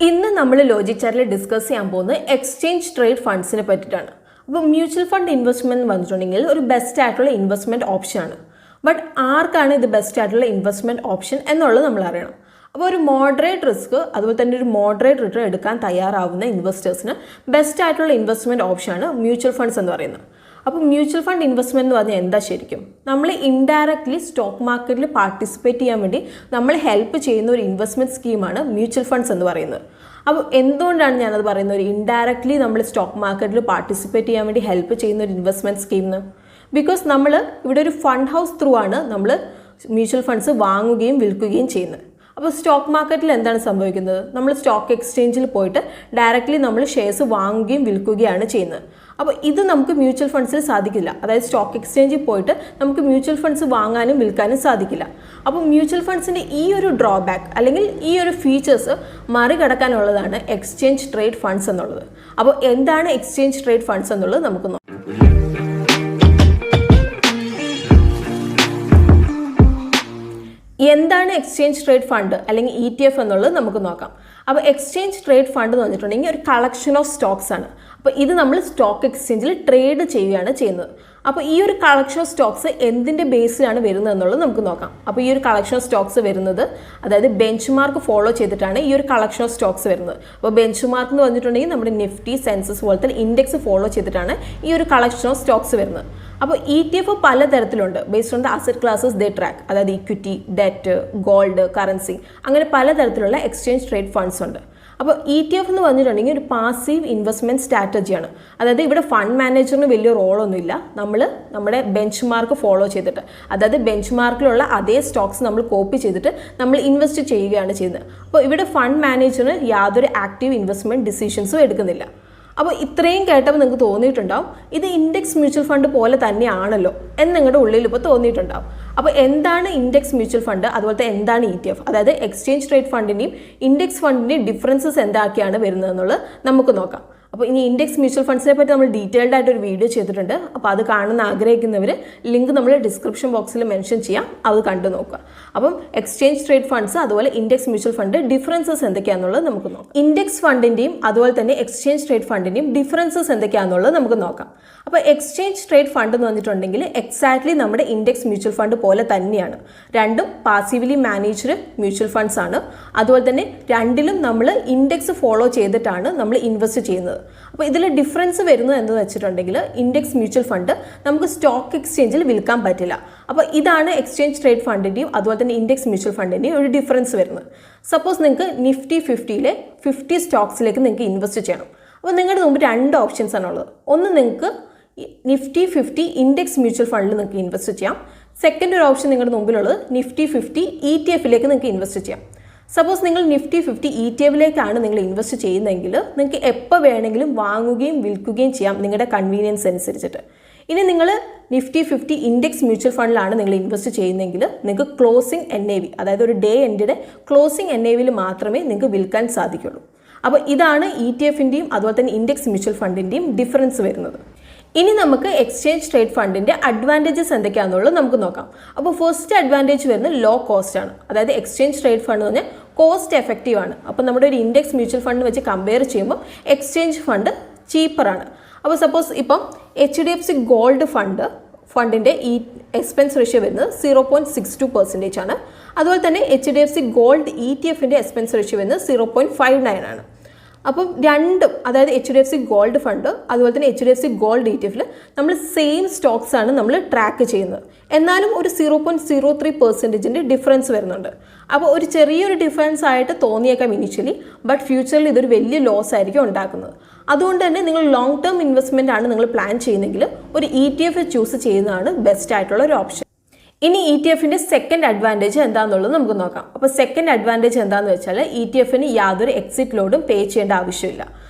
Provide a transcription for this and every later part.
ഇന്ന് നമ്മൾ ലോജിക് ചാറ്റിൽ ഡിസ്കസ് ചെയ്യാൻ പോകുന്നത് എക്സ്ചേഞ്ച് ട്രേഡ് ഫണ്ട്സിനെ പറ്റിയിട്ടാണ്. അപ്പോൾ മ്യൂച്വൽ ഫണ്ട് ഇൻവെസ്റ്റ്മെൻറ്റ് വന്നിട്ടുണ്ടെങ്കിൽ ഒരു ബെസ്റ്റ് ആയിട്ടുള്ള ഇൻവെസ്റ്റ്മെൻറ്റ് ഓപ്ഷനാണ്. ബട്ട് ആർക്കാണ് ഇത് ബെസ്റ്റ് ആയിട്ടുള്ള ഇൻവെസ്റ്റ്മെൻറ്റ് ഓപ്ഷൻ എന്നുള്ളത് നമ്മൾ അറിയണം. അപ്പോൾ ഒരു മോഡറേറ്റ് റിസ്ക് അതുപോലെ തന്നെ ഒരു മോഡറേറ്റ് റിട്ടേൺ എടുക്കാൻ തയ്യാറാവുന്ന ഇൻവെസ്റ്റേഴ്സിന് ബെസ്റ്റ് ആയിട്ടുള്ള ഇൻവെസ്റ്റ്മെൻറ്റ് ഓപ്ഷനാണ് മ്യൂച്വൽ ഫണ്ട്സ് എന്ന് പറയുന്നത്. അപ്പോൾ മ്യൂച്വൽ ഫണ്ട് ഇൻവെസ്റ്റ്മെൻറ്റ് എന്ന് പറഞ്ഞാൽ എന്താ ശരിക്കും? നമ്മൾ ഇൻഡയറക്റ്റ്ലി സ്റ്റോക്ക് മാർക്കറ്റിൽ പാർട്ടിസിപ്പേറ്റ് ചെയ്യാൻ വേണ്ടി നമ്മൾ ഹെൽപ്പ് ചെയ്യുന്ന ഒരു ഇൻവെസ്റ്റ്മെൻറ്റ് സ്കീമാണ് മ്യൂച്വൽ ഫണ്ട്സ് എന്ന് പറയുന്നത്. അപ്പോൾ എന്തുകൊണ്ടാണ് ഞാനത് പറയുന്നത്? ഒരു ഇൻഡയറക്റ്റ്ലി നമ്മൾ സ്റ്റോക്ക് മാർക്കറ്റിൽ പാർട്ടിസിപ്പേറ്റ് ചെയ്യാൻ വേണ്ടി ഹെൽപ്പ് ചെയ്യുന്ന ഒരു ഇൻവെസ്റ്റ്മെൻറ്റ് സ്കീമെന്ന്. ബിക്കോസ് നമ്മൾ ഇവിടെ ഒരു ഫണ്ട് ഹൗസ് ത്രൂ ആണ് നമ്മൾ മ്യൂച്വൽ ഫണ്ട്സ് വാങ്ങുകയും വിൽക്കുകയും ചെയ്യുന്നത്. അപ്പോൾ സ്റ്റോക്ക് മാർക്കറ്റിൽ എന്താണ് സംഭവിക്കുന്നത്? നമ്മൾ സ്റ്റോക്ക് എക്സ്ചേഞ്ചിൽ പോയിട്ട് ഡയറക്റ്റ്ലി നമ്മൾ ഷെയർസ് വാങ്ങുകയും വിൽക്കുകയാണ് ചെയ്യുന്നത്. അപ്പോൾ ഇത് നമുക്ക് മ്യൂച്വൽ ഫണ്ട്സിൽ സാധിക്കില്ല. അതായത് സ്റ്റോക്ക് എക്സ്ചേഞ്ചിൽ പോയിട്ട് നമുക്ക് മ്യൂച്വൽ ഫണ്ട്സ് വാങ്ങാനും വിൽക്കാനും സാധിക്കില്ല. അപ്പോൾ മ്യൂച്വൽ ഫണ്ട്സിൻ്റെ ഈ ഒരു ഡ്രോബാക്ക് അല്ലെങ്കിൽ ഈ ഒരു ഫീച്ചേഴ്സ് മറികടക്കാനുള്ളതാണ് എക്സ്ചേഞ്ച് ട്രേഡ് ഫണ്ട്സ് എന്നുള്ളത്. അപ്പോൾ എന്താണ് എക്സ്ചേഞ്ച് ട്രേഡ് ഫണ്ട്സ് എന്നുള്ളത് നമുക്ക് നോക്കാം. എന്താണ് എക്സ്ചേഞ്ച് ട്രേഡ് ഫണ്ട് അല്ലെങ്കിൽ ETF എന്നുള്ളത് നമുക്ക് നോക്കാം. അപ്പോൾ എക്സ്ചേഞ്ച് ട്രേഡ് ഫണ്ട് എന്ന് പറഞ്ഞിട്ടുണ്ടെങ്കിൽ ഒരു കളക്ഷൻ ഓഫ് സ്റ്റോക്സ് ആണ്. അപ്പോൾ ഇത് നമ്മൾ സ്റ്റോക്ക് എക്സ്ചേഞ്ചിൽ ട്രേഡ് ചെയ്യുകയാണ് ചെയ്യുന്നത്. അപ്പോൾ ഈ ഒരു കളക്ഷൻ ഓഫ് സ്റ്റോക്സ് എന്തിൻ്റെ ബേസിലാണ് വരുന്നത് എന്നുള്ളത് നമുക്ക് നോക്കാം. അപ്പോൾ ഈ ഒരു കളക്ഷൻ ഓഫ് സ്റ്റോക്സ് വരുന്നത് അതായത് ബെഞ്ച് മാർക്ക് ഫോളോ ചെയ്തിട്ടാണ് ഈ ഒരു കളക്ഷൻ ഓഫ് സ്റ്റോക്സ് വരുന്നത്. അപ്പോൾ ബെഞ്ച് മാർക്ക് എന്ന് പറഞ്ഞിട്ടുണ്ടെങ്കിൽ നമ്മുടെ നിഫ്റ്റി സെൻസസ് പോലത്തെ ഇൻഡെക്സ് ഫോളോ ചെയ്തിട്ടാണ് ഈ ഒരു കളക്ഷൻ ഓഫ് സ്റ്റോക്സ് വരുന്നത്. അപ്പോൾ ETF പലതരത്തിലുണ്ട്. Based on the asset classes they track. അതായത് ഇക്വിറ്റി, ഡെറ്റ്, ഗോൾഡ്, കറൻസി, അങ്ങനെ പലതരത്തിലുള്ള എക്സ്ചേഞ്ച് ട്രേഡ് ഫണ്ട്സ് ഉണ്ട്. അപ്പോൾ ETF എന്ന് പറഞ്ഞിട്ടുണ്ടെങ്കിൽ ഒരു പാസീവ് ഇൻവെസ്റ്റ്മെൻറ്റ് സ്ട്രാറ്റജിയാണ്. അതായത് ഇവിടെ ഫണ്ട് മാനേജറിന് വലിയ റോളൊന്നുമില്ല. നമ്മൾ നമ്മുടെ ബെഞ്ച് മാർക്ക് ഫോളോ ചെയ്തിട്ട്, അതായത് ബെഞ്ച് മാർക്കിലുള്ള അതേ സ്റ്റോക്സ് നമ്മൾ കോപ്പി ചെയ്തിട്ട് നമ്മൾ ഇൻവെസ്റ്റ് ചെയ്യുകയാണ് ചെയ്യുന്നത്. അപ്പോൾ ഇവിടെ ഫണ്ട് മാനേജറിന് യാതൊരു ആക്റ്റീവ് ഇൻവെസ്റ്റ്മെൻറ്റ് ഡിസിഷൻസും എടുക്കുന്നില്ല. അപ്പോൾ ഇത്രയും കേട്ടപ്പോൾ നിങ്ങൾക്ക് തോന്നിയിട്ടുണ്ടാവും ഇത് ഇൻഡെക്സ് മ്യൂച്വൽ ഫണ്ട് പോലെ തന്നെയാണല്ലോ എന്ന് നിങ്ങളുടെ ഉള്ളിൽ ഇപ്പോൾ തോന്നിയിട്ടുണ്ടാവും. അപ്പോൾ എന്താണ് ഇൻഡെക്സ് മ്യൂച്വൽ ഫണ്ട്, അതുപോലത്തെ എന്താണ് ETF, അതായത് എക്സ്ചേഞ്ച് ട്രേഡ് ഫണ്ടിൻ്റെയും ഇൻഡെക്സ് ഫണ്ടിൻ്റെയും ഡിഫറൻസസ് എന്തൊക്കെയാണ് വരുന്നതെന്നുള്ളത് നമുക്ക് നോക്കാം. അപ്പോൾ ഇനി ഇൻഡെക്സ് മ്യൂച്വൽ ഫണ്ട്സിനെ പറ്റി നമ്മൾ ഡീറ്റെയിൽഡ് ആയിട്ട് ഒരു വീഡിയോ ചെയ്തിട്ടുണ്ട്. അപ്പോൾ അത് കാണുന്ന ആഗ്രഹിക്കുന്നവർ ലിങ്ക് നമ്മൾ ഡിസ്ക്രിപ്ഷൻ ബോക്സിൽ മെൻഷൻ ചെയ്യാം, അത് കണ്ടു നോക്കുക. അപ്പം എക്സ്ചേഞ്ച് ട്രേഡ് ഫണ്ട്സ് അതുപോലെ ഇൻഡെക്സ് മ്യൂച്വൽ ഫണ്ട് ഡിഫറൻസസ് എന്തൊക്കെയാണെന്നുള്ളത് നമുക്ക് നോക്കാം. ഇൻഡെക്സ് ഫണ്ടിൻ്റെയും അതുപോലെ തന്നെ എക്സ്ചേഞ്ച് ട്രേഡ് ഫണ്ടിൻ്റെയും ഡിഫറൻസസ് എന്തൊക്കെയാണെന്നുള്ളത് നമുക്ക് നോക്കാം. അപ്പോൾ എക്സ്ചേഞ്ച് ട്രേഡ് ഫണ്ട് എന്ന് പറഞ്ഞിട്ടുണ്ടെങ്കിൽ എക്സാക്ട്ലി നമ്മുടെ ഇൻഡെക്സ് മ്യൂച്വൽ ഫണ്ട് പോലെ തന്നെയാണ്. രണ്ടും പാസീവ്ലി മാനേജ്ഡ് മ്യൂച്വൽ ഫണ്ട്സ് ആണ്. അതുപോലെ തന്നെ രണ്ടിലും നമ്മൾ ഇൻഡെക്സ് ഫോളോ ചെയ്തിട്ടാണ് നമ്മൾ ഇൻവെസ്റ്റ് ചെയ്യുന്നത്. അപ്പോൾ ഇതിൽ ഡിഫറൻസ് വരുന്നത് എന്ന് വെച്ചിട്ടുണ്ടെങ്കിൽ ഇൻഡെക്സ് മ്യൂച്വൽ ഫണ്ട് നമുക്ക് സ്റ്റോക്ക് എക്സ്ചേഞ്ചിൽ വിൽക്കാൻ പറ്റില്ല. അപ്പോൾ ഇതാണ് എക്സ്ചേഞ്ച് ട്രേഡ് ഫണ്ടിൻ്റെയും അതുപോലെ തന്നെ ഇൻഡെക്സ് മ്യൂച്വൽ ഫണ്ടിൻ്റെയും ഒരു ഡിഫറൻസ് വരുന്നത്. സപ്പോസ് നിങ്ങൾക്ക് നിഫ്റ്റി 50-ലെ 50 സ്റ്റോക്സിലേക്ക് നിങ്ങൾക്ക് ഇൻവെസ്റ്റ് ചെയ്യണം. അപ്പോൾ നിങ്ങളുടെ മുമ്പ് രണ്ട് ഓപ്ഷൻസ് ആണുള്ളത്. ഒന്ന്, നിങ്ങൾക്ക് നിഫ്റ്റി 50 ഇൻഡെക്സ് മ്യൂച്വൽ ഫണ്ടിൽ നിങ്ങൾക്ക് ഇൻവെസ്റ്റ് ചെയ്യാം. സെക്കൻഡ് ഒരു ഓപ്ഷൻ നിങ്ങളുടെ മുമ്പിലുള്ളത് നിഫ്റ്റി 50 ETF-ലേക്ക് നിങ്ങൾക്ക് ഇൻവെസ്റ്റ് ചെയ്യാം. സപ്പോസ് നിങ്ങൾ നിഫ്റ്റി 50 ETF-ലേക്കാണ് നിങ്ങൾ ഇൻവെസ്റ്റ് ചെയ്യുന്നതെങ്കിൽ നിങ്ങൾക്ക് എപ്പോൾ വേണമെങ്കിലും വാങ്ങുകയും വിൽക്കുകയും ചെയ്യാം നിങ്ങളുടെ കൺവീനിയൻസ് അനുസരിച്ചിട്ട്. ഇനി നിങ്ങൾ നിഫ്റ്റി 50 ഇൻഡെക്സ് മ്യൂച്വൽ ഫണ്ടിലാണ് നിങ്ങൾ ഇൻവെസ്റ്റ് ചെയ്യുന്നതെങ്കിൽ നിങ്ങൾക്ക് ക്ലോസിംഗ് NAV, അതായത് ഒരു ഡേ എൻഡിൻ്റെ ക്ലോസിംഗ് NAV-ൽ മാത്രമേ നിങ്ങൾക്ക് വിൽക്കാൻ സാധിക്കുള്ളൂ. അപ്പോൾ ഇതാണ് ETF-ൻ്റെയും അതുപോലെ തന്നെ ഇൻഡെക്സ് മ്യൂച്വൽ ഫണ്ടിൻ്റെയും ഡിഫറൻസ് വരുന്നത്. ഇനി നമുക്ക് എക്സ്ചേഞ്ച് ട്രേഡ് ഫണ്ടിൻ്റെ അഡ്വാൻറ്റേജസ് എന്തൊക്കെയാണെന്നുള്ളത് നമുക്ക് നോക്കാം. അപ്പോൾ ഫസ്റ്റ് അഡ്വാൻറ്റേജ് വരുന്നത് ലോ കോസ്റ്റ് ആണ്. അതായത് എക്സ്ചേഞ്ച് ട്രേഡ് ഫണ്ട് എന്ന് പറഞ്ഞാൽ കോസ്റ്റ് എഫക്റ്റീവ് ആണ്. അപ്പോൾ നമ്മുടെ ഒരു ഇൻഡെക്സ് മ്യൂച്വൽ ഫണ്ട് വെച്ച് കമ്പയർ ചെയ്യുമ്പോൾ എക്സ്ചേഞ്ച് ഫണ്ട് ചീപ്പറാണ്. അപ്പോൾ സപ്പോസ് ഇപ്പം HDFC ഗോൾഡ് ഫണ്ടിൻ്റെ ഈ എക്സ്പെൻസ് റേഷ്യോ വരുന്നത് 0.62% ആണ്. അതുപോലെ തന്നെ HDFC ഗോൾഡ് ETF-ൻ്റെ എക്സ്പെൻസ് റേഷ്യോ വരുന്നത് 0.59 ആണ്. അപ്പം രണ്ടും, അതായത് HDFC ഗോൾഡ് ഫണ്ട് അതുപോലെ തന്നെ HDFC ഗോൾഡ് ETF-ൽ നമ്മൾ സെയിം സ്റ്റോക്സ് ആണ് നമ്മൾ ട്രാക്ക് ചെയ്യുന്നത്. എന്നാലും ഒരു 0.03% ഡിഫറൻസ് വരുന്നുണ്ട്. അപ്പോൾ ഒരു ചെറിയൊരു ഡിഫറൻസ് ആയിട്ട് തോന്നിയേക്കാം ഇനിഷ്യലി, ബട്ട് ഫ്യൂച്ചറിൽ ഇതൊരു വലിയ ലോസ് ആയിരിക്കും ഉണ്ടാക്കുന്നത്. അതുകൊണ്ട് തന്നെ നിങ്ങൾ ലോങ് ടേം ഇൻവെസ്റ്റ്മെൻ്റ് ആണ് നിങ്ങൾ പ്ലാൻ ചെയ്യുന്നതെങ്കിൽ ഒരു ETF ചൂസ് ചെയ്യുന്നതാണ് ബെസ്റ്റ് ആയിട്ടുള്ള ഒരു ഓപ്ഷൻ. ഇനി ETF-ൻ്റെ സെക്കൻഡ് അഡ്വാൻറ്റേജ് എന്താണെന്നുള്ളത് നമുക്ക് നോക്കാം. അപ്പോൾ സെക്കൻഡ് അഡ്വാൻറ്റേജ് എന്താണെന്ന് വെച്ചാൽ ETF-ന് യാതൊരു എക്സിറ്റ് ലോഡും പേ ചെയ്യേണ്ട ആവശ്യമില്ല.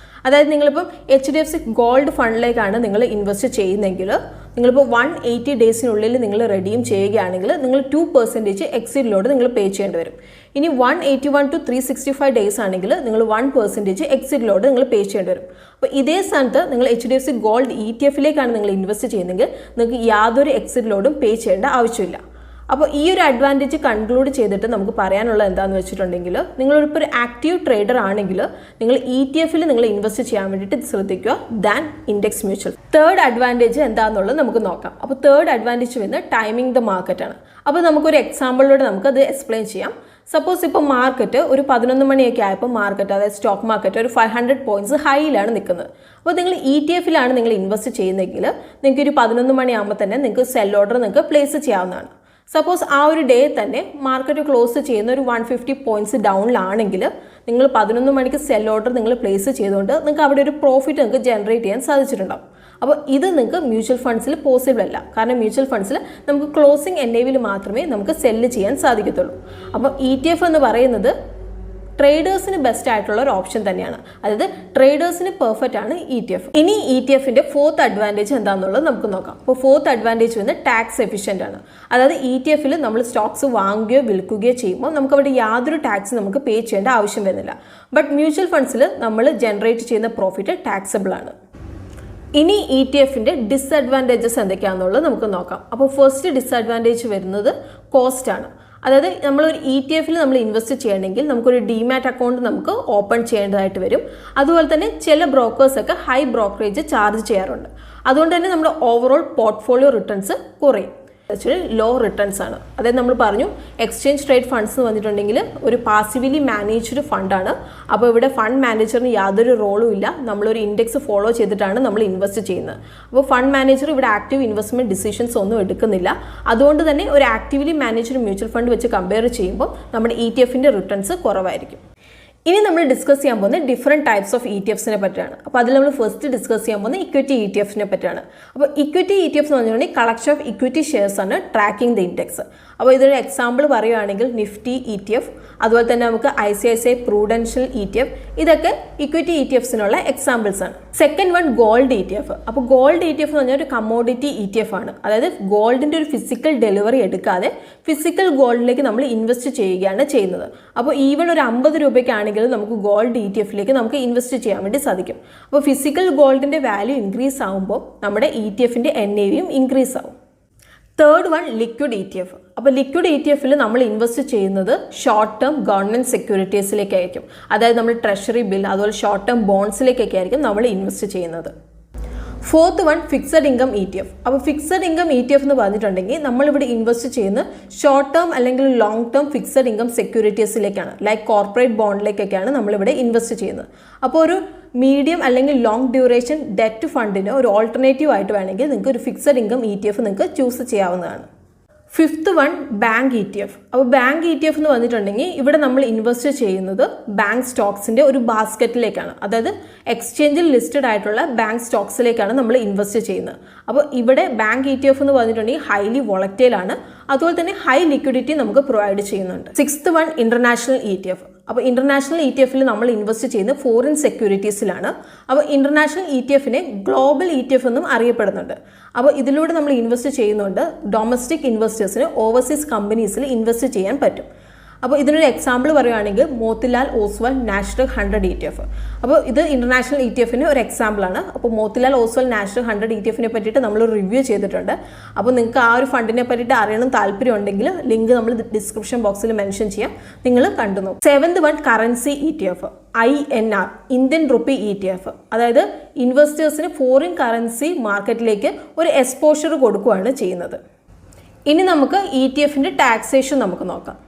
അതായത് നിങ്ങളിപ്പം HDFC ഗോൾഡ് ഫണ്ടിലേക്കാണ് നിങ്ങൾ ഇൻവെസ്റ്റ് ചെയ്യുന്നതെങ്കിൽ നിങ്ങളിപ്പോൾ 180 ഡേയ്സിനുള്ളിൽ നിങ്ങൾ റെഡീം ചെയ്യുകയാണെങ്കിൽ നിങ്ങൾ 2% എക്സിറ്റ് ലോഡ് നിങ്ങൾ പേ ചെയ്യേണ്ടി വരും. ഇനി 181 to 365 ഡേയ്സ് ആണെങ്കിൽ നിങ്ങൾ 1% എക്സിറ്റ് ലോഡ് നിങ്ങൾ പേ ചെയ്യേണ്ടി വരും. അപ്പോൾ ഇതേ സ്ഥാനത്ത് നിങ്ങൾ HDFC ഗോൾഡ് ETF-ലേക്കാണ് നിങ്ങൾ ഇൻവെസ്റ്റ് ചെയ്യുന്നതെങ്കിൽ നിങ്ങൾക്ക് യാതൊരു എക്സിറ്റ് ലോഡും പേ ചെയ്യേണ്ട ആവശ്യമില്ല. അപ്പോൾ ഈ ഒരു അഡ്വാൻറ്റേജ് കൺക്ലൂഡ് ചെയ്തിട്ട് നമുക്ക് പറയാനുള്ളത് എന്താണെന്ന് വെച്ചിട്ടുണ്ടെങ്കിൽ നിങ്ങളിപ്പോൾ ഒരു ആക്റ്റീവ് ട്രേഡർ ആണെങ്കിൽ നിങ്ങൾ ETF-ൽ നിങ്ങൾ ഇൻവെസ്റ്റ് ചെയ്യാൻ വേണ്ടിയിട്ട് ശ്രദ്ധിക്കുക than index mutual. Third advantage എന്താണെന്നുള്ളത് നമുക്ക് നോക്കാം. അപ്പോൾ തേർഡ് അഡ്വാൻറ്റേജ് വരുന്നത് ടൈമിംഗ് ദ മാർക്കറ്റാണ്. അപ്പോൾ നമുക്കൊരു എക്സാമ്പിളിലൂടെ നമുക്കത് എക്സ്പ്ലെയിൻ ചെയ്യാം. സപ്പോസ് ഇപ്പോൾ മാർക്കറ്റ് ഒരു 11 മണിയൊക്കെ ആയപ്പോൾ മാർക്കറ്റ്, അതായത് സ്റ്റോക്ക് മാർക്കറ്റ് ഒരു 500 പോയിന്റ്സ് ഹൈയിലാണ് നിൽക്കുന്നത്. അപ്പോൾ നിങ്ങൾ ETF-ലാണ് നിങ്ങൾ ഇൻവെസ്റ്റ് ചെയ്യുന്നതെങ്കിൽ നിങ്ങൾക്ക് ഒരു 11 മണിയാകുമ്പോൾ തന്നെ നിങ്ങൾക്ക് സെൽ ഓർഡർ നിങ്ങൾക്ക് പ്ലേസ് ചെയ്യാവുന്നതാണ്. സപ്പോസ് ആ ഒരു ഡേ തന്നെ മാർക്കറ്റ് ക്ലോസ് ചെയ്യുന്ന ഒരു 150 പോയിന്റ്സ് ഡൗണിലാണെങ്കിൽ നിങ്ങൾ 11 മണിക്ക് സെൽ ഓർഡർ നിങ്ങൾ പ്ലേസ് ചെയ്തുകൊണ്ട് നിങ്ങൾക്ക് അവിടെ ഒരു പ്രോഫിറ്റ് നിങ്ങൾക്ക് ജനറേറ്റ് ചെയ്യാൻ സാധിച്ചിട്ടുണ്ടാവും. അപ്പോൾ ഇത് നിങ്ങൾക്ക് മ്യൂച്വൽ ഫണ്ട്സിൽ പോസിബിൾ അല്ല. കാരണം മ്യൂച്വൽ ഫണ്ട്സിൽ നമുക്ക് ക്ലോസിംഗ് NAV-ൽ മാത്രമേ നമുക്ക് സെല്ല് ചെയ്യാൻ സാധിക്കത്തുള്ളൂ. അപ്പോൾ ETF എന്ന് പറയുന്നത് ട്രേഡേഴ്സിന് ബെസ്റ്റ് ആയിട്ടുള്ള ഒരു ഓപ്ഷൻ തന്നെയാണ്. അതായത് ട്രേഡേഴ്സിന് പെർഫെക്റ്റ് ആണ് ETF. ഇനി ETF-ന്റെ ഫോർത്ത് അഡ്വാൻറ്റേജ് എന്താണെന്നുള്ളത് നമുക്ക് നോക്കാം. അപ്പോൾ ഫോർത്ത് അഡ്വാൻറ്റേജ് വന്ന് ടാക്സ് എഫിഷ്യൻ്റ് ആണ്. അതായത് ETF-ൽ നമ്മൾ സ്റ്റോക്സ് വാങ്ങുകയോ വിൽക്കുകയോ ചെയ്യുമ്പോൾ നമുക്ക് അവിടെ യാതൊരു ടാക്സ് നമുക്ക് പേ ചെയ്യേണ്ട ആവശ്യം വരുന്നില്ല. ബട്ട് മ്യൂച്വൽ ഫണ്ട്സിൽ നമ്മൾ ജനറേറ്റ് ചെയ്യുന്ന പ്രോഫിറ്റ് ടാക്സബിൾ ആണ്. ഇനി ETF-ന്റെ ഡിസഡ്വാൻറ്റേജസ് എന്തൊക്കെയാണെന്നുള്ളത് നമുക്ക് നോക്കാം. അപ്പോൾ ഫസ്റ്റ് ഡിസഡ്വാൻറ്റേജ് വരുന്നത് കോസ്റ്റ് ആണ്. അതായത് നമ്മളൊരു ETF-ൽ നമ്മൾ ഇൻവെസ്റ്റ് ചെയ്യണമെങ്കിൽ നമുക്കൊരു ഡിമാറ്റ് അക്കൗണ്ട് നമുക്ക് ഓപ്പൺ ചെയ്യേണ്ടതായിട്ട് വരും. അതുപോലെ തന്നെ ചില ബ്രോക്കേഴ്സൊക്കെ ഹൈ ബ്രോക്കറേജ് ചാർജ് ചെയ്യാറുണ്ട്. അതുകൊണ്ട് തന്നെ നമ്മുടെ ഓവറോൾ പോർട്ട്ഫോളിയോ റിട്ടേൺസ് കുറയും. ലോ റിട്ടേൺസ് ആണ്. അതായത് നമ്മൾ പറഞ്ഞു എക്സ്ചേഞ്ച് ട്രേഡ് ഫണ്ട്സ് എന്ന് വന്നിട്ടുണ്ടെങ്കിൽ ഒരു പാസീവ്ലി മാനേജ്ഡ് ഫണ്ടാണ്. അപ്പോൾ ഇവിടെ ഫണ്ട് മാനേജറിന് യാതൊരു റോളും ഇല്ല. നമ്മളൊരു ഇൻഡെക്സ് ഫോളോ ചെയ്തിട്ടാണ് നമ്മൾ ഇൻവെസ്റ്റ് ചെയ്യുന്നത്. അപ്പോൾ ഫണ്ട് മാനേജർ ഇവിടെ ആക്റ്റീവ് ഇൻവെസ്റ്റ്മെൻറ്റ് ഡിസിഷൻസ് ഒന്നും എടുക്കുന്നില്ല. അതുകൊണ്ട് തന്നെ ഒരു ആക്റ്റീവ്ലി മാനേജ്ഡ് മ്യൂച്വൽ ഫണ്ട് വെച്ച് കമ്പയർ ചെയ്യുമ്പോൾ നമ്മുടെ ETF-ന്റെ റിട്ടേൺസ് കുറവായിരിക്കും. ഇനി നമ്മൾ ഡിസ്കസ് ചെയ്യാൻ പോകുന്നത് ഡിഫറെൻറ്റ് ടൈപ്സ് ഓഫ് ETF്സിനെ പറ്റിയാണ്. അപ്പോൾ അതിൽ നമ്മൾ ഫസ്റ്റ് ഡിസ്കസ് ചെയ്യാൻ പോകുന്നത് ഇക്വിറ്റി ETF-നെ പറ്റിയാണ്. അപ്പോൾ ഇക്വിറ്റി ETF എന്ന് പറഞ്ഞിട്ടുണ്ടെങ്കിൽ കളക്ഷൻ ഓഫ് ഇക്വിറ്റി ഷെയർസ് ആണ് ട്രാക്കിംഗ് ദ ഇൻഡെക്സ്. അപ്പോൾ ഇതൊരു എക്സാമ്പിൾ പറയുകയാണെങ്കിൽ നിഫ്റ്റി ETF, അതുപോലെ തന്നെ നമുക്ക് ICICI പ്രൂഡൻഷ്യൽ ETF, ഇതൊക്കെ ഇക്വിറ്റി ETF്സിനുള്ള എക്സാമ്പിൾസ് ആണ്. Second one gold ETF. അപ്പോൾ ഗോൾഡ് ETF എന്ന് പറഞ്ഞാൽ ഒരു കമ്മോഡിറ്റി ETF ആണ്. അതായത് ഗോൾഡിൻ്റെ ഒരു ഫിസിക്കൽ ഡെലിവറി എടുക്കാതെ ഫിസിക്കൽ ഗോൾഡിലേക്ക് നമ്മൾ ഇൻവെസ്റ്റ് ചെയ്യുകയാണ് ചെയ്യുന്നത്. അപ്പോൾ ഈവൺ ഒരു 50 രൂപയ്ക്കാണെങ്കിൽ നമുക്ക് ഗോൾഡ് ETF-ലേക്ക് നമുക്ക് ഇൻവെസ്റ്റ് ചെയ്യാൻ വേണ്ടി സാധിക്കും. അപ്പോൾ ഫിസിക്കൽ ഗോൾഡിൻ്റെ വാല്യൂ ഇൻക്രീസ് ആകുമ്പോൾ നമ്മുടെ ETF-ന്റെ NAV-യും ഇൻക്രീസ് ആവും. Third one liquid ETF. അപ്പോൾ ലിക്വിഡ് ETF-ൽ നമ്മൾ ഇൻവെസ്റ്റ് ചെയ്യുന്നത് ഷോർട്ട് ടേം ഗവൺമെൻറ് സെക്യൂരിറ്റീസിലേക്കായിരിക്കും. അതായത് നമ്മൾ ട്രഷറി ബിൽ, അതുപോലെ ഷോർട്ട് ടേം ബോൺസിലേക്കൊക്കെ ആയിരിക്കും നമ്മൾ ഇൻവെസ്റ്റ് ചെയ്യുന്നത്. Fourth one fixed income ETF. അപ്പോൾ ഫിക്സഡ് ഇൻകം ETF എന്ന് പറഞ്ഞിട്ടുണ്ടെങ്കിൽ നമ്മളിവിടെ ഇൻവെസ്റ്റ് ചെയ്യുന്നത് ഷോർട്ട് ടേം അല്ലെങ്കിൽ ലോങ് ടേം ഫിക്സഡ് ഇൻകം സെക്യൂരിറ്റീസിലേക്കാണ്. ലൈക്ക് കോർപ്പറേറ്റ് ബോണ്ടിലേക്കൊക്കെയാണ് നമ്മളിവിടെ ഇൻവെസ്റ്റ് ചെയ്യുന്നത്. അപ്പോൾ ഒരു മീഡിയം അല്ലെങ്കിൽ ലോങ് ഡ്യൂറേഷൻ ഡെറ്റ് ഫണ്ടിന് ഒരു ഓൾട്ടർനേറ്റീവ് ആയിട്ട് വേണമെങ്കിൽ നിങ്ങൾക്ക് ഒരു ഫിക്സഡ് ഇൻകം ETF നിങ്ങൾക്ക് ചൂസ് ചെയ്യാവുന്നതാണ്. Fifth one bank ETF. അപ്പോൾ ബാങ്ക് ETF എന്ന് പറഞ്ഞിട്ടുണ്ടെങ്കിൽ ഇവിടെ നമ്മൾ ഇൻവെസ്റ്റ് ചെയ്യുന്നത് ബാങ്ക് സ്റ്റോക്സിൻ്റെ ഒരു ബാസ്ക്കറ്റിലേക്കാണ്. അതായത് എക്സ്ചേഞ്ചിൽ ലിസ്റ്റഡ് ആയിട്ടുള്ള ബാങ്ക് സ്റ്റോക്സിലേക്കാണ് നമ്മൾ ഇൻവെസ്റ്റ് ചെയ്യുന്നത്. അപ്പോൾ ഇവിടെ ബാങ്ക് ETF എന്ന് പറഞ്ഞിട്ടുണ്ടെങ്കിൽ ഹൈലി വോളറ്റൈൽ ആണ്. അതുപോലെ തന്നെ ഹൈ ലിക്വിഡിറ്റി നമുക്ക് പ്രൊവൈഡ് ചെയ്യുന്നുണ്ട്. Sixth one international ETF. അപ്പോൾ ഇൻ്റർനാഷണൽ ETF-ൽ നമ്മൾ ഇൻവെസ്റ്റ് ചെയ്യുന്നത് ഫോറിൻ സെക്യൂരിറ്റീസിലാണ്. അപ്പോൾ ഇൻ്റർനാഷണൽ ETF-നെ ഗ്ലോബൽ ETF എന്നും അറിയപ്പെടുന്നുണ്ട്. അപ്പോൾ ഇതിലൂടെ നമ്മൾ ഇൻവെസ്റ്റ് ചെയ്യുന്നുണ്ട് ഡൊമസ്റ്റിക് ഇൻവെസ്റ്റേഴ്സിന് ഓവർസീസ് കമ്പനീസിൽ ഇൻവെസ്റ്റ് ചെയ്യാൻ പറ്റും. അപ്പോൾ ഇതിനൊരു എക്സാമ്പിൾ പറയുകയാണെങ്കിൽ മോത്തിലാൽ ഓസ്വാൽ നാസ്ഡാക്ക് 100 ETF. അപ്പോൾ ഇത് ഇൻ്റർനാഷണൽ ETF-ന് ഒരു എക്സാമ്പിളാണ്. അപ്പോൾ മോത്തിലാൽ ഓസ്വാൽ നാസ്ഡാക്ക് 100 ETF-നെ പറ്റിയിട്ട് നമ്മൾ റിവ്യൂ ചെയ്തിട്ടുണ്ട്. അപ്പോൾ നിങ്ങൾക്ക് ആ ഒരു ഫണ്ടിനെ പറ്റിയിട്ട് അറിയണം താല്പര്യം ഉണ്ടെങ്കിൽ ലിങ്ക് നമ്മൾ ഡിസ്ക്രിപ്ഷൻ ബോക്സിൽ മെൻഷൻ ചെയ്യാം, നിങ്ങൾ കണ്ടു നോക്കും. Seventh one currency ETF, INR Indian rupee ETF. അതായത് ഇൻവെസ്റ്റേഴ്സിന് ഫോറിൻ കറൻസി മാർക്കറ്റിലേക്ക് ഒരു എക്സ്പോഷർ കൊടുക്കുകയാണ് ചെയ്യുന്നത്. ഇനി നമുക്ക് ETF-ന്റെ ടാക്സേഷൻ നമുക്ക് നോക്കാം.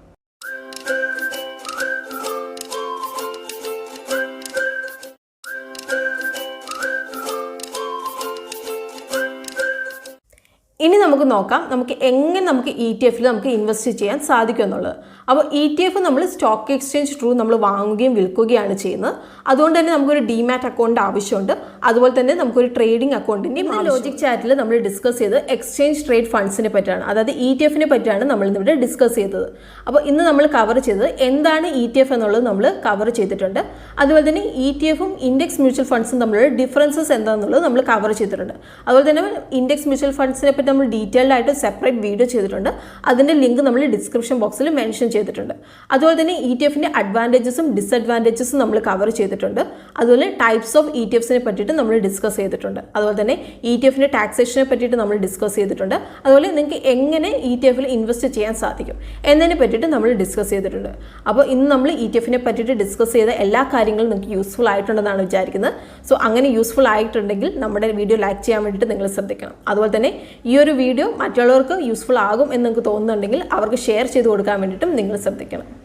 ഇനി നമുക്ക് നോക്കാം നമുക്ക് എങ്ങനെ നമുക്ക് ETF-ൽ നമുക്ക് ഇൻവെസ്റ്റ് ചെയ്യാൻ സാധിക്കും എന്നുള്ളത്. അപ്പോൾ ETF നമ്മൾ സ്റ്റോക്ക് എക്സ്ചേഞ്ച് ത്രൂ നമ്മൾ വാങ്ങുകയും വിൽക്കുകയാണ് ചെയ്യുന്നത്. അതുകൊണ്ട് തന്നെ നമുക്കൊരു ഡിമാറ്റ് അക്കൗണ്ട് ആവശ്യമുണ്ട്. അതുപോലെ തന്നെ നമുക്കൊരു ട്രേഡിംഗ് അക്കൗണ്ടിൻ്റെയും ലോജിക് ചാറ്റിൽ നമ്മൾ ഡിസ്കസ് ചെയ്ത് എക്സ്ചേഞ്ച് ട്രേഡ് ഫണ്ട്സിനെ പറ്റിയാണ്, അതായത് ETF-നെ പറ്റിയാണ് നമ്മൾ ഇവിടെ ഡിസ്കസ് ചെയ്തത്. അപ്പോൾ ഇന്ന് നമ്മൾ കവർ ചെയ്തത് എന്താണ് ETF എന്നുള്ളത് നമ്മൾ കവർ ചെയ്തിട്ടുണ്ട്. അതുപോലെ തന്നെ ETF-ഉം ഇൻഡെക്സ് മ്യൂച്വൽ ഫണ്ട്സും തമ്മിലുള്ള ഡിഫറൻസസ് എന്താണെന്നുള്ളത് നമ്മൾ കവർ ചെയ്തിട്ടുണ്ട്. അതുപോലെ തന്നെ ഇൻഡെക്സ് മ്യൂച്വൽ ഫണ്ട്സിനെ പറ്റി നമ്മൾ ഡീറ്റെയിൽഡ് ആയിട്ട് സെപ്പറേറ്റ് വീഡിയോ ചെയ്തിട്ടുണ്ട്. അതിൻ്റെ ലിങ്ക് നമ്മൾ ഡിസ്ക്രിപ്ഷൻ ബോക്സിൽ മെൻഷൻ ചെയ്തിട്ടുണ്ട്. അതുപോലെ തന്നെ ETF-ൻ്റെ അഡ്വാൻറ്റേജസും ഡിസഡ്വാൻറ്റേജസും നമ്മൾ കവർ ചെയ്തിട്ടുണ്ട്. അതുപോലെ ടൈപ്സ് ഓഫ് ETFസിനെ പറ്റിയിട്ട് നമ്മൾ ഡിസ്കസ് ചെയ്തിട്ടുണ്ട്. അതുപോലെ തന്നെ ETF-ൻ്റെ ടാക്സേഷനെ പറ്റിയിട്ട് നമ്മൾ ഡിസ്കസ് ചെയ്തിട്ടുണ്ട്. അതുപോലെ നിങ്ങൾക്ക് എങ്ങനെ ETF-ൽ ഇൻവെസ്റ്റ് ചെയ്യാൻ സാധിക്കും എന്നതിനെ പറ്റിയിട്ട് നമ്മൾ ഡിസ്കസ് ചെയ്തിട്ടുണ്ട്. അപ്പോൾ ഇന്ന് നമ്മൾ ETF-നെ പറ്റിയിട്ട് ഡിസ്കസ് ചെയ്ത എല്ലാ കാര്യങ്ങളും നിങ്ങൾക്ക് യൂസ്ഫുൾ ആയിട്ടുണ്ടെന്നാണ് വിചാരിക്കുന്നത്. സോ അങ്ങനെ യൂസ്ഫുൾ ആയിട്ടുണ്ടെങ്കിൽ നമ്മുടെ വീഡിയോ ലൈക്ക് ചെയ്യാൻ വേണ്ടിയിട്ട് നിങ്ങൾ ശ്രദ്ധിക്കണം. അതുപോലെ തന്നെ ഈ ഒരു വീഡിയോ മറ്റുള്ളവർക്ക് യൂസ്ഫുൾ ആകും എന്ന് നിങ്ങൾക്ക് തോന്നുന്നുണ്ടെങ്കിൽ അവർക്ക് ഷെയർ ചെയ്ത് കൊടുക്കാൻ വേണ്ടിയിട്ടും നിങ്ങൾ ശ്രദ്ധിക്കണം.